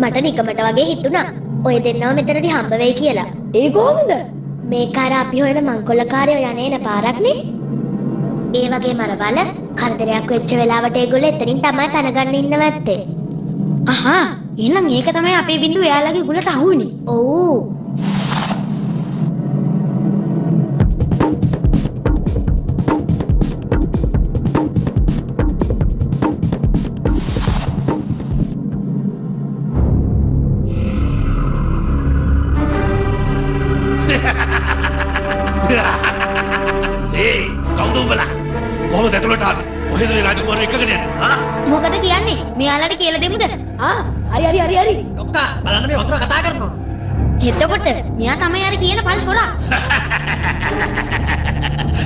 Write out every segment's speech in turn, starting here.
මට නිකමට වගේ හිතුණා. ඔය දෙන්නව මෙතනදී හම්බ වෙයි කියලා. ඒ කොහොමද? මේක අර අපි හොයන මංකොල්ලකාරයෝ යන්නේ නැ පාරක්නේ. ඒ වගේ මරවල කරදරයක් වෙච්ච වෙලාවට ඒගොල්ලෝ එතනින් තමයි පැනගන්න ඉන්නව ඇත්තේ. අහා එහෙනම් ඒක තමයි අපේ බින්දුව එයාලගේ උගලට අහුවෙන්නේ. ඔව්. ඒ කවුද උඹලා? කොහොමද ඇතුළට ආවේ? කොහෙද මේ රාජකුමාරය එක්කගෙන යන්නේ? ආ මොකද කියන්නේ? මෙයාලට කියලා දෙමුද? හරි. ડોක්ටර් බලන්න මේ වතුර කතා කරනවා. එතකොට මෙයා තමයි අර කියන පල් හොරා.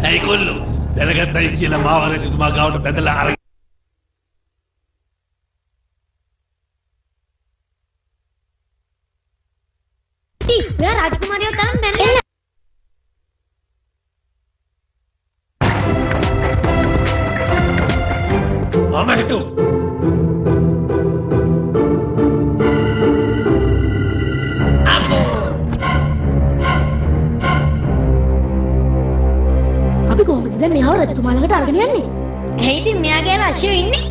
ඇයි කොල්ලෝ දැනගත්තයි කියලා මාව රජතුමා ගාවට බැඳලා අරගෙන මෙයා රාජකුමාරියව තරම් බැනලා මම හිටු. අපි කොහොමද දැන් මෙයාව රජතුමා ළඟට අරගෙන යන්නේ? ඇයි ඉතින් මෙයාගේ අර අශ්වය ඉන්නේ?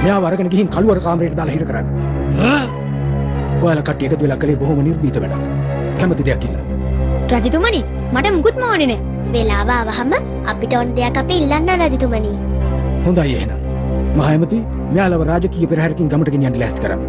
මෙයාව අරගෙන ගිහින් කළුවර කාමරයට දාලා හිර කරන්න. ඔයාලා කට්ටිය එකතු වෙලා කලේ බොහොම නිර්භීත වැඩක්. කැමති දෙයක් ඉල්ලන්න. රජතුමනි මට මුකුත්ම ඕනේ නැහැ. වෙලාව ආවහම අපිට ඕන දෙයක් අපි ඉල්ලන්න රජතුමනි. හොඳයි එහෙනම්. මහ ඇමති මෙයාලව රාජකීය පෙරහැරකින් ගමට ගෙනියන්න ලෑස්ති කරන්න.